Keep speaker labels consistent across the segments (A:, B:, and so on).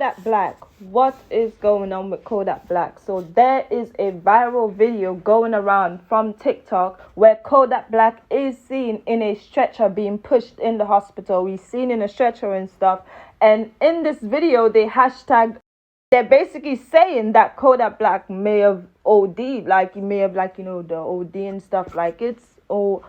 A: Kodak Black. What is going on with Kodak Black? So there is a viral video going around from TikTok where Kodak Black is seen in a stretcher being pushed in the hospital. He's seen in a stretcher and stuff. And in this video, they're basically saying that Kodak Black may have OD'd, like he may have, the OD and stuff. Like, it's all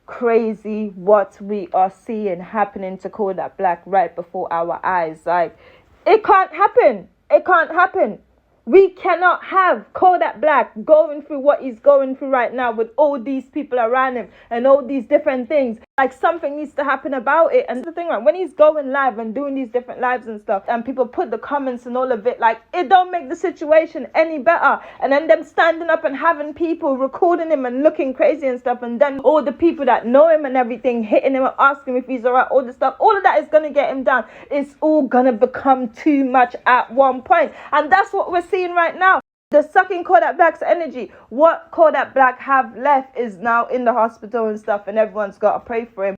A: crazy what we are seeing happening to Kodak Black right before our eyes. Like, it can't happen. It can't happen. We cannot have Kodak Black going through what he's going through right now with all these people around him and all these different things. Like, something needs to happen about it. And the thing, like, when he's going live and doing these different lives and stuff, and people put the comments and all of it, like, it don't make the situation any better. And then them standing up and having people recording him and looking crazy and stuff, and then all the people that know him and everything hitting him up, asking him if he's alright, all the stuff, all of that is gonna get him down. It's all gonna become too much at one point. And that's what we're seeing right now. They're sucking Kodak Black's energy. What Kodak Black have left is now in the hospital and stuff, and everyone's got to pray for him.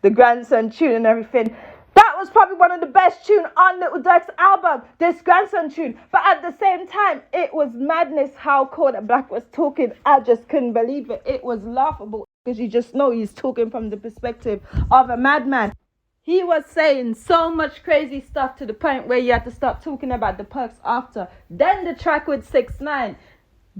A: The grandson tune and everything. That was probably one of the best tune on Little Durk's album, this grandson tune. But at the same time, it was madness how Kodak Black was talking. I just couldn't believe it. It was laughable because you just know he's talking from the perspective of a madman. He was saying so much crazy stuff to the point where you had to stop talking about the perks after. Then the track with 6ix9ine.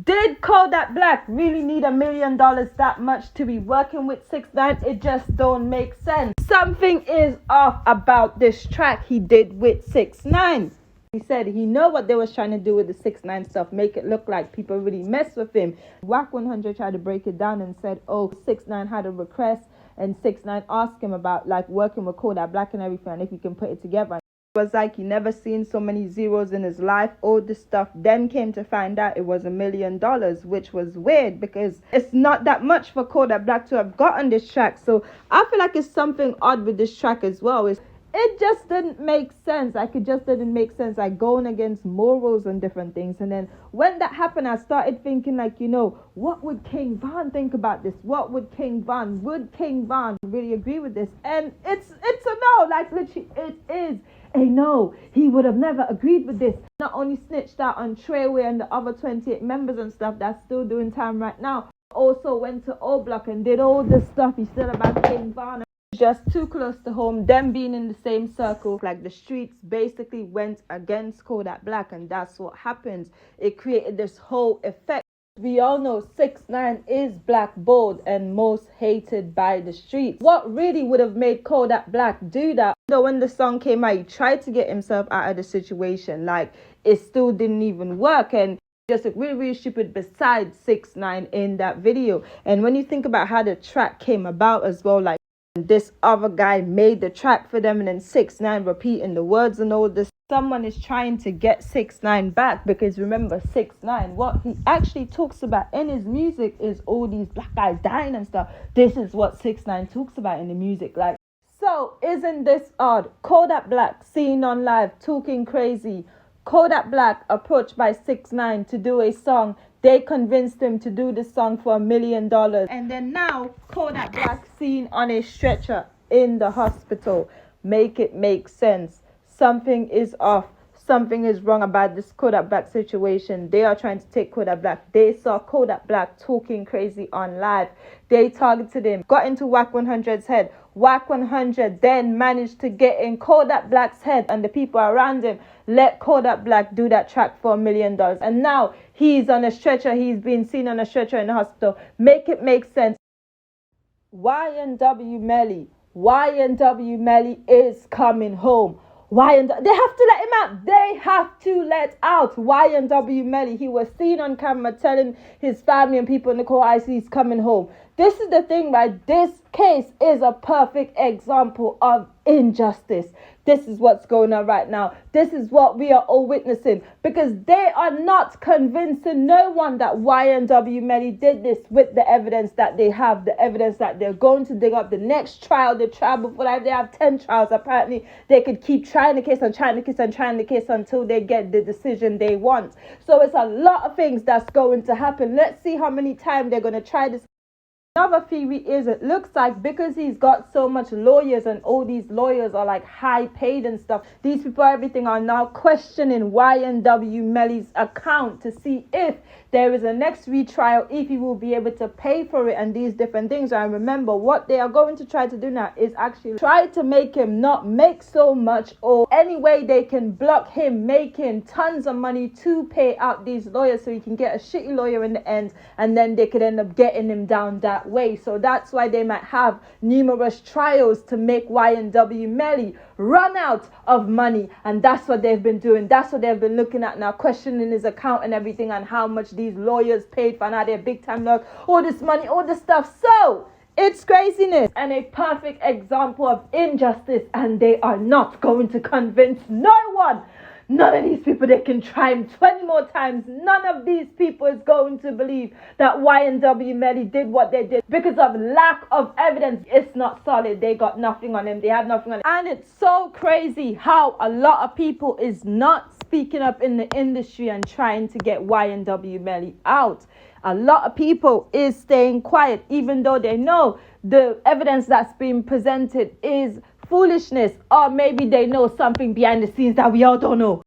A: Did Kodak Black really need $1 million that much to be working with 6ix9ine? It just don't make sense. Something is off about this track he did with 6ix9ine. He said he know what they was trying to do with the 6ix9ine stuff, make it look like people really mess with him. YNW tried to break it down and said, 6ix9ine had a request, and 6ix9ine asked him about like working with Kodak Black and everything, and if he can put it together. It was like he never seen so many zeros in his life, all this stuff. Then came to find out it was $1 million, which was weird because it's not that much for Kodak Black to have gotten this track. So I feel like it's something odd with this track as well. It just didn't make sense. Like, it just didn't make sense, like going against morals and different things. And then when that happened, I started thinking, like, what would King Von think about this? Would King Von really agree with this? And it's a no. Like, literally, it is a no. He would have never agreed with this. Not only snitched out on Treyway and the other 28 members and stuff that's still doing time right now, also went to O Block and did all this stuff he said about King Von. Just too close to home, them being in the same circle. Like, the streets basically went against Kodak Black, and that's what happens. It created this whole effect. We all know 6ix9ine is blackballed and most hated by the streets. What really would have made Kodak Black do that? Though when the song came out, he tried to get himself out of the situation. Like, it still didn't even work, and just look really, really stupid besides 6ix9ine in that video. And when you think about how the track came about as well, like, this other guy made the track for them, and then 6ix9ine repeating the words and all this. Someone is trying to get 6ix9ine back, because remember, 6ix9ine, what he actually talks about in his music is all these black guys dying and stuff. This is what 6ix9ine talks about in the music. Like, so isn't this odd? Kodak Black seen on live talking crazy. Kodak Black approached by 6ix9ine to do a song. They convinced him to do the song for $1 million. And then now, Kodak Black seen on a stretcher in the hospital. Make it make sense. Something is off. Something is wrong about this Kodak Black situation. They are trying to take Kodak Black. They saw Kodak Black talking crazy on live. They targeted him, got into Wack 100's head. Wack 100 then managed to get in Kodak Black's head and the people around him. Let Kodak Black do that track for $1 million. And now he's on a stretcher. He's been seen on a stretcher in the hospital. Make it make sense. YNW Melly. YNW Melly is coming home. They have to let him out. They have to let out YNW Melly. He was seen on camera telling his family and people in the core IC he's coming home. This is the thing, right? This case is a perfect example of injustice. This is what's going on right now. This is what we are all witnessing, because they are not convincing no one that YNW Melly did this with the evidence that they have, the evidence that they're going to dig up. The next trial, the trial before that, they have 10 trials. Apparently, they could keep trying the case and trying the case and trying the case until they get the decision they want. So it's a lot of things that's going to happen. Let's see how many times they're going to try this. Another theory is it looks like because he's got so much lawyers and all these lawyers are like high paid and stuff, these people everything are now questioning YNW Melly's account to see if there is a next retrial, if he will be able to pay for it and these different things. And remember, what they are going to try to do now is actually try to make him not make so much, or any way they can block him making tons of money to pay out these lawyers so he can get a shitty lawyer in the end, and then they could end up getting him down that way. So that's why they might have numerous trials to make YNW Melly run out of money, and that's what they've been doing. That's what they've been looking at now, questioning his account and everything, and how much these lawyers paid for now their big time lawyers, all this money, all this stuff. So it's craziness and a perfect example of injustice, and they are not going to convince no one. None of these people, they can try him 20 more times. None of these people is going to believe that YNW Melly did what they did because of lack of evidence. It's not solid. They got nothing on him. They have nothing on him. And it's so crazy how a lot of people is not speaking up in the industry and trying to get YNW Melly out. A lot of people is staying quiet even though they know the evidence that's being presented is foolishness, or maybe they know something behind the scenes that we all don't know.